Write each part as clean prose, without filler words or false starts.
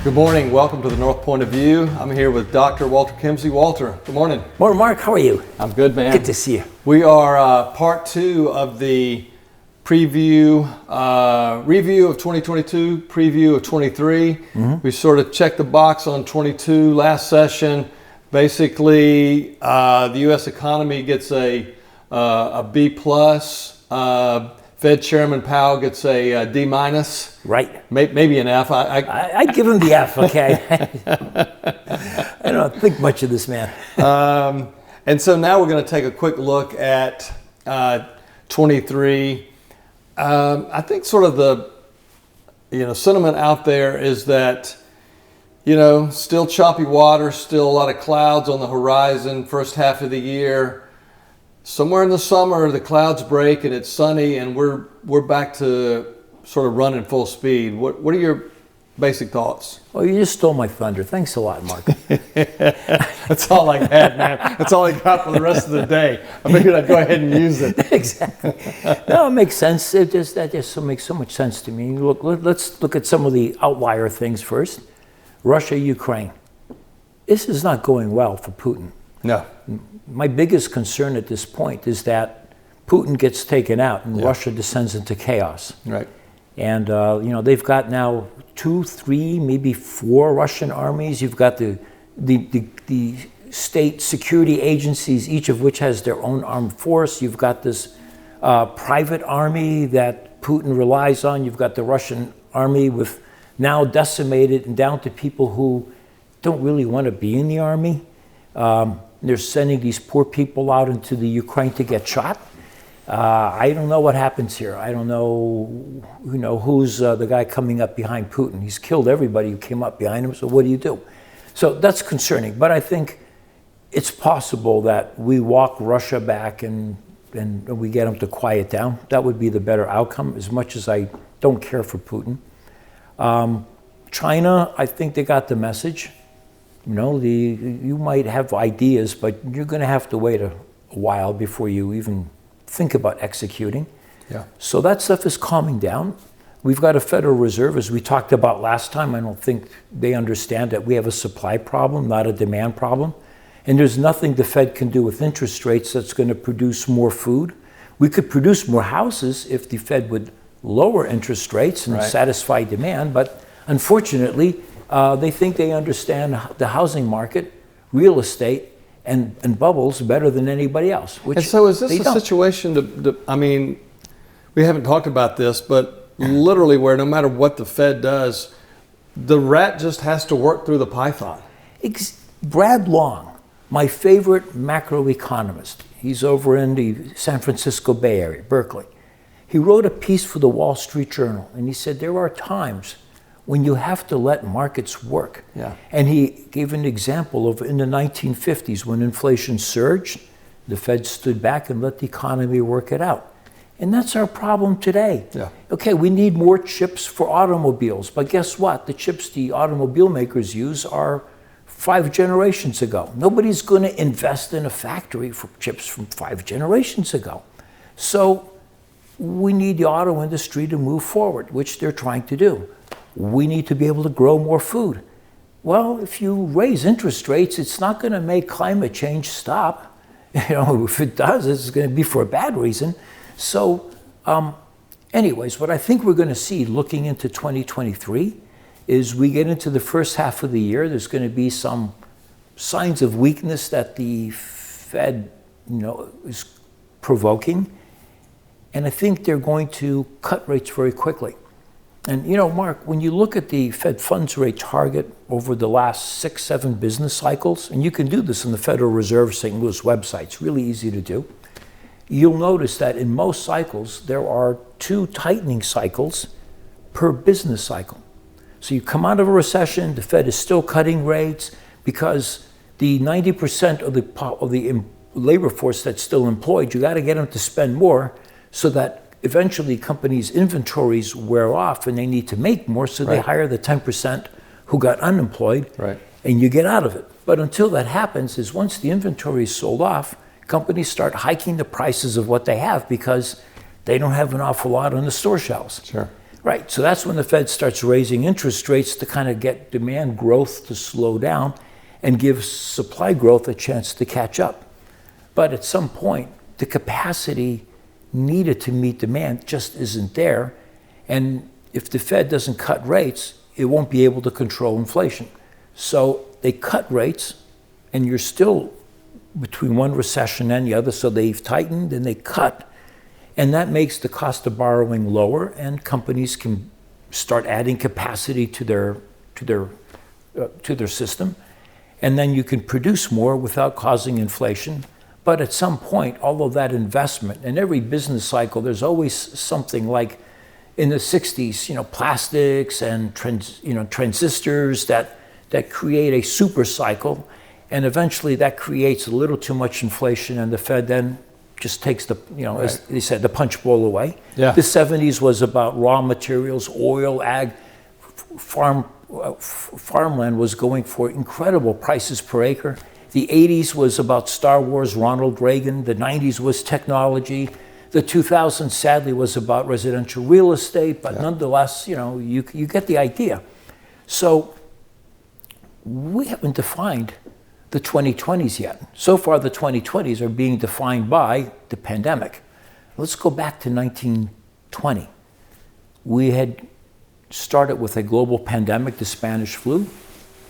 Good morning. Welcome to the North Point of View. I'm here with Dr. Walter Kemmsie. Walter, good morning. Morning, Mark. How are you? I'm good, man. Good to see you. We are part two of the review of 2022, preview of 23. We sort of checked the box on 22 last session. Basically, the U.S. economy gets a B plus. Fed Chairman Powell gets a D minus. Right. Maybe an F. I'd give him the F, okay? I don't think much of this man. And so now we're going to take a quick look at 23. I think sort of the sentiment out there is that still choppy water, still a lot of clouds on the horizon. First half of the year. Somewhere in the summer, the clouds break and it's sunny, and we're back to sort of running full speed. What are your basic thoughts? Well, you just stole my thunder. Thanks a lot, Mark. That's all I had, man. That's all I got for the rest of the day. I figured I'd go ahead and use it. Exactly. No, it makes sense. That just makes so much sense to me. Look, let's look at some of the outlier things first. Russia, Ukraine. This is not going well for Putin. No. My biggest concern at this point is that Putin gets taken out and Russia descends into chaos. Right. And, they've got now 2, 3, maybe 4 Russian armies. You've got the state security agencies, each of which has their own armed force. You've got this private army that Putin relies on. You've got the Russian army with now decimated and down to people who don't really want to be in the army. They're sending these poor people out into the Ukraine to get shot. I don't know what happens here. I don't know, who's the guy coming up behind Putin. He's killed everybody who came up behind him, so what do you do? So that's concerning. But I think it's possible that we walk Russia back and we get them to quiet down. That would be the better outcome, as much as I don't care for Putin. China, I think they got the message. You might have ideas, but you're going to have to wait a while before you even think about executing. Yeah. So that stuff is calming down. We've got a Federal Reserve, as we talked about last time. I don't think they understand that we have a supply problem, not a demand problem. And there's nothing the Fed can do with interest rates that's going to produce more food. We could produce more houses if the Fed would lower interest rates and satisfy demand, but unfortunately, they think they understand the housing market, real estate, and bubbles better than anybody else. And so is this a situation we haven't talked about this, but literally where no matter what the Fed does, the rat just has to work through the python? Brad Long, my favorite macroeconomist, he's over in the San Francisco Bay Area, Berkeley. He wrote a piece for the Wall Street Journal, and he said there are times when you have to let markets work. Yeah. And he gave an example of in the 1950s when inflation surged, the Fed stood back and let the economy work it out. And that's our problem today. Yeah. Okay, we need more chips for automobiles, but guess what? The chips the automobile makers use are 5 generations ago. Nobody's going to invest in a factory for chips from 5 generations ago. So we need the auto industry to move forward, which they're trying to do. We need to be able to grow more food. Well, if you raise interest rates, it's not going to make climate change stop. If it does, it's going to be for a bad reason. So anyways, what I think we're going to see looking into 2023 is we get into the first half of the year, there's going to be some signs of weakness that the Fed is provoking. And I think they're going to cut rates very quickly. And Mark, when you look at the Fed funds rate target over the last 6-7 business cycles, and you can do this on the Federal Reserve St. Louis website, it's really easy to do, you'll notice that in most cycles, there are 2 tightening cycles per business cycle. So you come out of a recession, the Fed is still cutting rates because the 90% of the labor force that's still employed, you got to get them to spend more so that eventually companies' inventories wear off and they need to make more, so they hire the 10% who got unemployed, and you get out of it. But until that happens, is once the inventory is sold off, companies start hiking the prices of what they have because they don't have an awful lot on the store shelves. Sure. Right. So that's when the Fed starts raising interest rates to kind of get demand growth to slow down and give supply growth a chance to catch up. But at some point, the capacity needed to meet demand just isn't there. And if the Fed doesn't cut rates, it won't be able to control inflation. So they cut rates, and you're still between one recession and the other. So they've tightened and they cut. And that makes the cost of borrowing lower, and companies can start adding capacity to their system. And then you can produce more without causing inflation. But at some point, all of that investment, in every business cycle, there's always something like in the 60s, plastics and transistors that create a super cycle. And eventually that creates a little too much inflation, and the Fed then just takes the, as they said, the punch bowl away. Yeah. The 70s was about raw materials, oil, ag, farmland was going for incredible prices per acre. The 80s was about Star Wars, Ronald Reagan. The 90s was technology. The 2000s, sadly, was about residential real estate, but nonetheless, you get the idea. So we haven't defined the 2020s yet. So far, the 2020s are being defined by the pandemic. Let's go back to 1920. We had started with a global pandemic, the Spanish flu,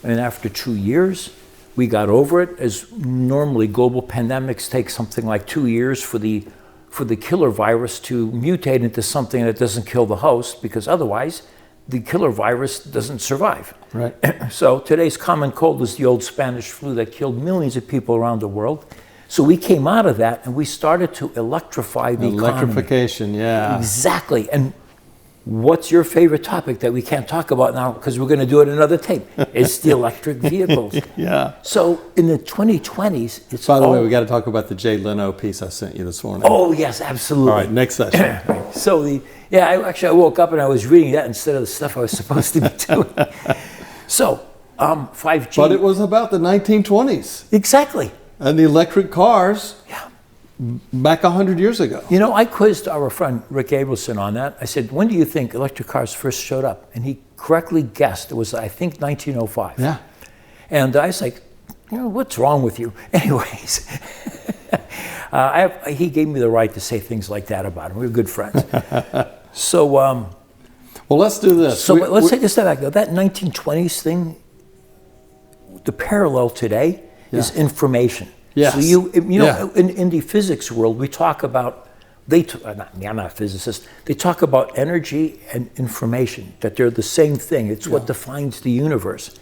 and after 2 years, we got over it. As normally global pandemics take something like 2 years for the killer virus to mutate into something that doesn't kill the host, because otherwise the killer virus doesn't survive. Right. So today's common cold is the old Spanish flu that killed millions of people around the world. So we came out of that and we started to electrify the Electrification, economy. Exactly. And what's your favorite topic that we can't talk about now because we're going to do it another tape? It's the electric vehicles. Yeah. So in the 2020s, it's By the way, we got to talk about the Jay Leno piece I sent you this morning. Oh, yes, absolutely. All right, next session. So I woke up and I was reading that instead of the stuff I was supposed to be doing. So 5G. But it was about the 1920s. Exactly. And the electric cars. Yeah. Back 100 years ago. I quizzed our friend Rick Abelson on that. I said, when do you think electric cars first showed up? And he correctly guessed. It was, I think, 1905. Yeah. And I was like, what's wrong with you? Anyways, he gave me the right to say things like that about him. We were good friends. So, well, let's do this. So let's take a step back, though. That 1920s thing, the parallel today is information. Yes. So in the physics world, we talk about, I'm not a physicist, they talk about energy and information, that they're the same thing. It's what defines the universe.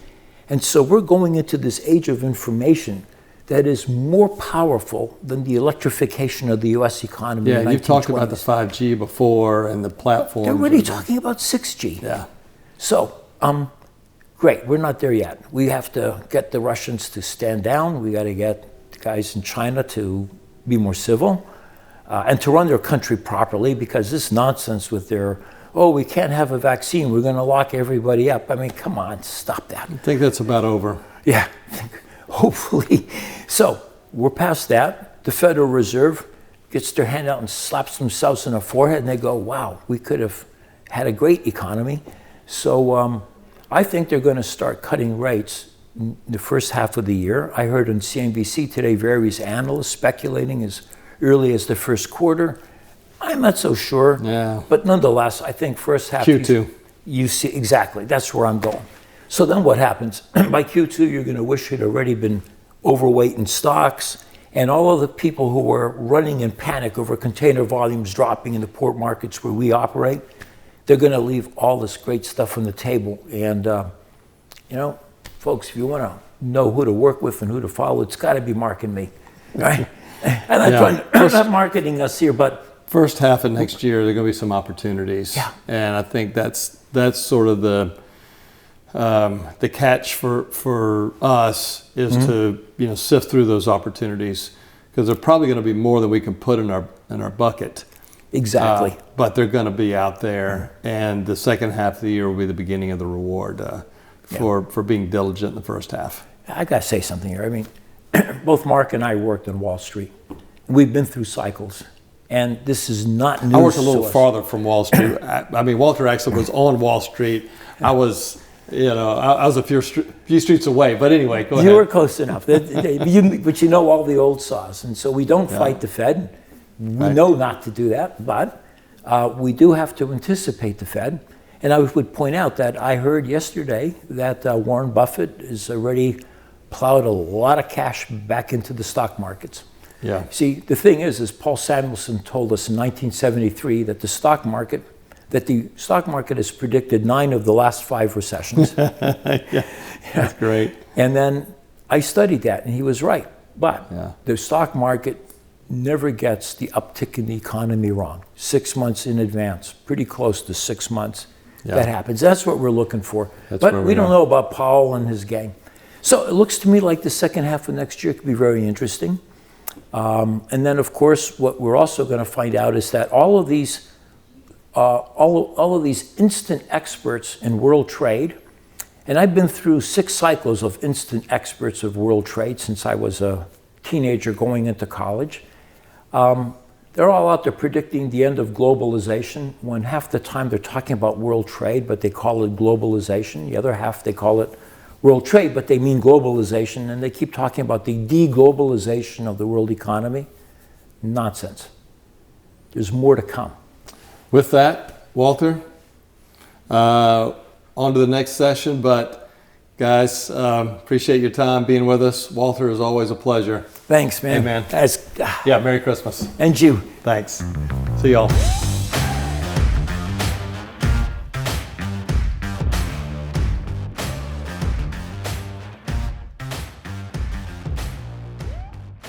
And so we're going into this age of information that is more powerful than the electrification of the U.S. economy in the 1920s. You've talked about the 5G before and the platform. They're already talking about 6G. Yeah. So, great, we're not there yet. We have to get the Russians to stand down. We got to get guys in China to be more civil and to run their country properly, because this nonsense with their, we can't have a vaccine, we're going to lock everybody up. I mean, come on, stop that. I think that's about over. Yeah, hopefully. So we're past that. The Federal Reserve gets their hand out and slaps themselves in the forehead, and they go, wow, we could have had a great economy. So I think they're going to start cutting rates the first half of the year. I heard on CNBC today various analysts speculating as early as the first quarter. I'm not so sure. Yeah. But nonetheless, I think first half Q2. You see exactly. That's where I'm going. So then what happens? By Q2, you're going to wish it had already been overweight in stocks, and all of the people who were running in panic over container volumes dropping in the port markets where we operate, they're going to leave all this great stuff on the table. And folks, if you want to know who to work with and who to follow, it's got to be Mark and me, right? I'm not marketing us here, but first half of next year, there are going to be some opportunities. Yeah. And I think that's sort of the catch for us is to sift through those opportunities, because they're probably going to be more than we can put in our bucket. Exactly. But they're going to be out there, and the second half of the year will be the beginning of the reward for being diligent in the first half. I got to say something here. I mean, both Mark and I worked on Wall Street. We've been through cycles, And this is not news. I worked a little to us. farther from Wall Street. I mean, Walter actually was on Wall Street. I was, I was a few streets away. But anyway, go ahead. You were close enough. But you know all the old saws. And so we don't fight the Fed. We know not to do that. But we do have to anticipate the Fed. And I would point out that I heard yesterday that Warren Buffett has already plowed a lot of cash back into the stock markets. Yeah. See, the thing is Paul Samuelson told us in 1973 that the stock market has predicted 9 of the last 5 recessions. Yeah, that's great. And then I studied that, and he was right. But the stock market never gets the uptick in the economy wrong. 6 months in advance, pretty close to 6 months. Yeah. That happens. That's what we're looking for. That's but where we don't know about Powell and his gang. So it looks to me like the second half of next year could be very interesting. And then, of course, what we're also going to find out is that all of these instant experts in world trade, and I've been through 6 cycles of instant experts of world trade since I was a teenager going into college. They're all out there predicting the end of globalization, when half the time they're talking about world trade, but they call it globalization. The other half, they call it world trade, but they mean globalization, and they keep talking about the de-globalization of the world economy. Nonsense. There's more to come. With that, Walter, on to the next session. But guys, appreciate your time being with us. Walter, is always a pleasure. Thanks, man. Hey, man. Yeah, Merry Christmas. And you. Thanks. See y'all.